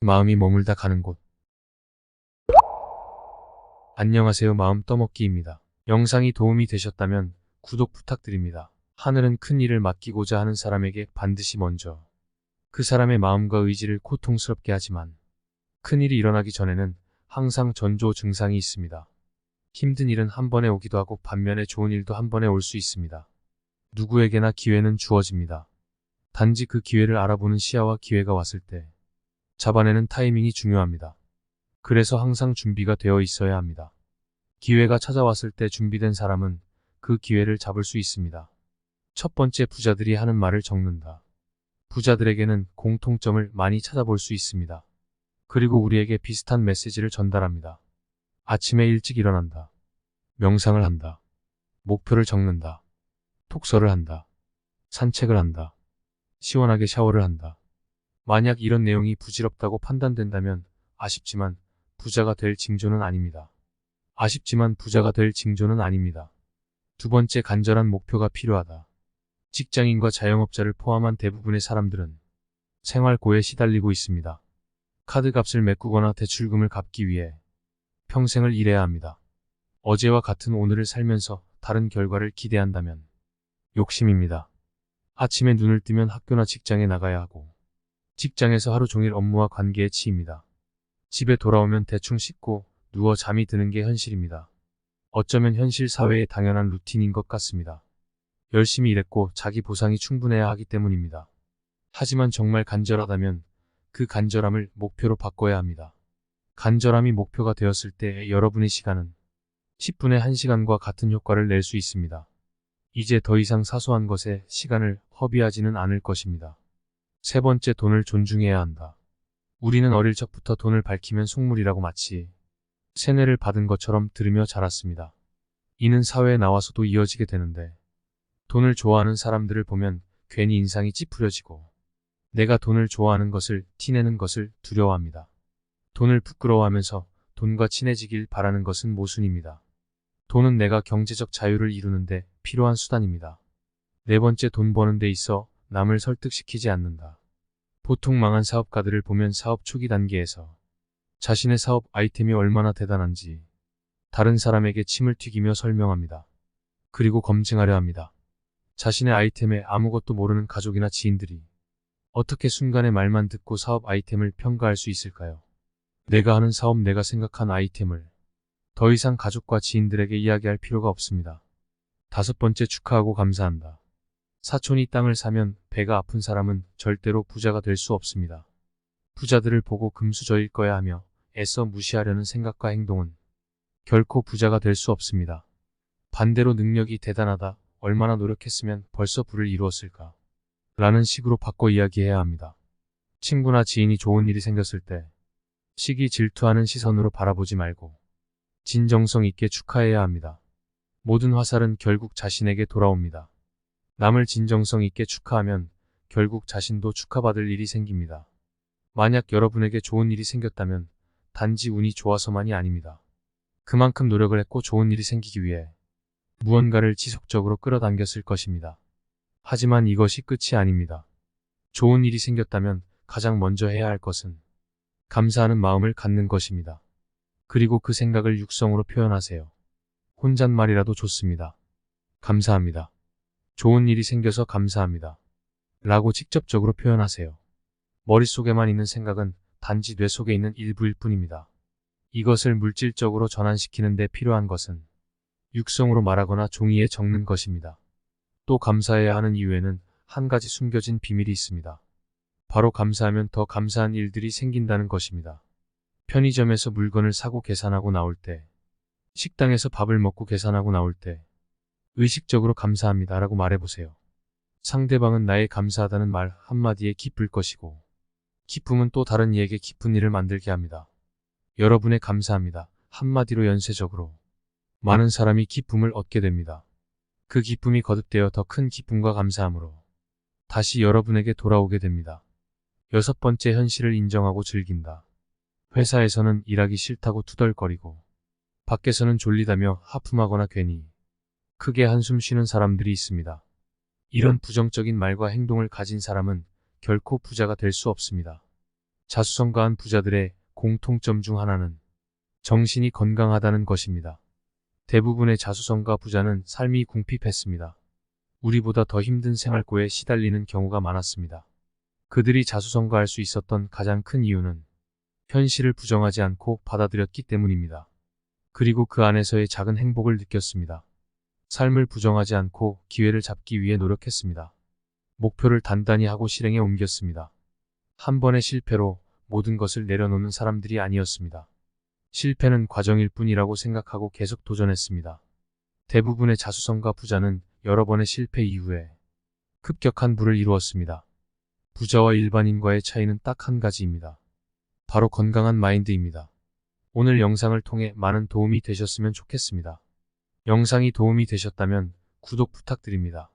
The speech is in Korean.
마음이 머물다 가는 곳. 안녕하세요. 마음 떠먹기입니다. 영상이 도움이 되셨다면 구독 부탁드립니다. 하늘은 큰 일을 맡기고자 하는 사람에게 반드시 먼저 그 사람의 마음과 의지를 고통스럽게 하지만 큰 일이 일어나기 전에는 항상 전조 증상이 있습니다. 힘든 일은 한 번에 오기도 하고 반면에 좋은 일도 한 번에 올 수 있습니다. 누구에게나 기회는 주어집니다. 단지 그 기회를 알아보는 시야와 기회가 왔을 때 잡아내는 타이밍이 중요합니다. 그래서 항상 준비가 되어 있어야 합니다. 기회가 찾아왔을 때 준비된 사람은 그 기회를 잡을 수 있습니다. 첫 번째, 부자들이 하는 말을 적는다. 부자들에게는 공통점을 많이 찾아볼 수 있습니다. 그리고 우리에게 비슷한 메시지를 전달합니다. 아침에 일찍 일어난다. 명상을 한다. 목표를 적는다. 독서를 한다. 산책을 한다. 시원하게 샤워를 한다. 만약 이런 내용이 부질없다고 판단된다면 아쉽지만 부자가 될 징조는 아닙니다. 두 번째, 간절한 목표가 필요하다. 직장인과 자영업자를 포함한 대부분의 사람들은 생활고에 시달리고 있습니다. 카드값을 메꾸거나 대출금을 갚기 위해 평생을 일해야 합니다. 어제와 같은 오늘을 살면서 다른 결과를 기대한다면 욕심입니다. 아침에 눈을 뜨면 학교나 직장에 나가야 하고 직장에서 하루 종일 업무와 관계에 치입니다. 집에 돌아오면 대충 씻고 누워 잠이 드는 게 현실입니다. 어쩌면 현실 사회의 당연한 루틴인 것 같습니다. 열심히 일했고 자기 보상이 충분해야 하기 때문입니다. 하지만 정말 간절하다면 그 간절함을 목표로 바꿔야 합니다. 간절함이 목표가 되었을 때 여러분의 시간은 10분의 1시간과 같은 효과를 낼 수 있습니다. 이제 더 이상 사소한 것에 시간을 허비하지는 않을 것입니다. 세 번째, 돈을 존중해야 한다. 우리는 어릴 적부터 돈을 밝히면 속물이라고 마치 세뇌를 받은 것처럼 들으며 자랐습니다. 이는 사회에 나와서도 이어지게 되는데 돈을 좋아하는 사람들을 보면 괜히 인상이 찌푸려지고 내가 돈을 좋아하는 것을 티내는 것을 두려워합니다. 돈을 부끄러워하면서 돈과 친해지길 바라는 것은 모순입니다. 돈은 내가 경제적 자유를 이루는데 필요한 수단입니다. 네 번째, 돈 버는 데 있어 남을 설득시키지 않는다. 보통 망한 사업가들을 보면 사업 초기 단계에서 자신의 사업 아이템이 얼마나 대단한지 다른 사람에게 침을 튀기며 설명합니다. 그리고 검증하려 합니다. 자신의 아이템에 아무것도 모르는 가족이나 지인들이 어떻게 순간의 말만 듣고 사업 아이템을 평가할 수 있을까요? 내가 하는 사업, 내가 생각한 아이템을 더 이상 가족과 지인들에게 이야기할 필요가 없습니다. 다섯 번째, 축하하고 감사한다. 사촌이 땅을 사면 배가 아픈 사람은 절대로 부자가 될 수 없습니다. 부자들을 보고 금수저일 거야 하며 애써 무시하려는 생각과 행동은 결코 부자가 될 수 없습니다. 반대로 능력이 대단하다, 얼마나 노력했으면 벌써 부를 이루었을까 라는 식으로 바꿔 이야기해야 합니다. 친구나 지인이 좋은 일이 생겼을 때 시기 질투하는 시선으로 바라보지 말고 진정성 있게 축하해야 합니다. 모든 화살은 결국 자신에게 돌아옵니다. 남을 진정성 있게 축하하면 결국 자신도 축하받을 일이 생깁니다. 만약 여러분에게 좋은 일이 생겼다면 단지 운이 좋아서만이 아닙니다. 그만큼 노력을 했고 좋은 일이 생기기 위해 무언가를 지속적으로 끌어당겼을 것입니다. 하지만 이것이 끝이 아닙니다. 좋은 일이 생겼다면 가장 먼저 해야 할 것은 감사하는 마음을 갖는 것입니다. 그리고 그 생각을 육성으로 표현하세요. 혼잣말이라도 좋습니다. 감사합니다. 좋은 일이 생겨서 감사합니다. 라고 직접적으로 표현하세요. 머릿속에만 있는 생각은 단지 뇌 속에 있는 일부일 뿐입니다. 이것을 물질적으로 전환시키는 데 필요한 것은 육성으로 말하거나 종이에 적는 것입니다. 또 감사해야 하는 이유에는 한 가지 숨겨진 비밀이 있습니다. 바로 감사하면 더 감사한 일들이 생긴다는 것입니다. 편의점에서 물건을 사고 계산하고 나올 때, 식당에서 밥을 먹고 계산하고 나올 때 의식적으로 감사합니다 라고 말해보세요. 상대방은 나의 감사하다는 말 한마디에 기쁠 것이고 기쁨은 또 다른 이에게 기쁜 일을 만들게 합니다. 여러분의 감사합니다 한마디로 연쇄적으로 많은 사람이 기쁨을 얻게 됩니다. 그 기쁨이 거듭되어 더 큰 기쁨과 감사함으로 다시 여러분에게 돌아오게 됩니다. 여섯 번째, 현실을 인정하고 즐긴다. 회사에서는 일하기 싫다고 투덜거리고 밖에서는 졸리다며 하품하거나 괜히 크게 한숨 쉬는 사람들이 있습니다. 이런 부정적인 말과 행동을 가진 사람은 결코 부자가 될 수 없습니다. 자수성가한 부자들의 공통점 중 하나는 정신이 건강하다는 것입니다. 대부분의 자수성가 부자는 삶이 궁핍했습니다. 우리보다 더 힘든 생활고에 시달리는 경우가 많았습니다. 그들이 자수성가할 수 있었던 가장 큰 이유는 현실을 부정하지 않고 받아들였기 때문입니다. 그리고 그 안에서의 작은 행복을 느꼈습니다. 삶을 부정하지 않고 기회를 잡기 위해 노력했습니다. 목표를 단단히 하고 실행에 옮겼습니다. 한 번의 실패로 모든 것을 내려놓는 사람들이 아니었습니다. 실패는 과정일 뿐이라고 생각하고 계속 도전했습니다. 대부분의 자수성가 부자는 여러 번의 실패 이후에 급격한 부를 이루었습니다. 부자와 일반인과의 차이는 딱 한 가지입니다. 바로 건강한 마인드입니다. 오늘 영상을 통해 많은 도움이 되셨으면 좋겠습니다. 영상이 도움이 되셨다면 구독 부탁드립니다.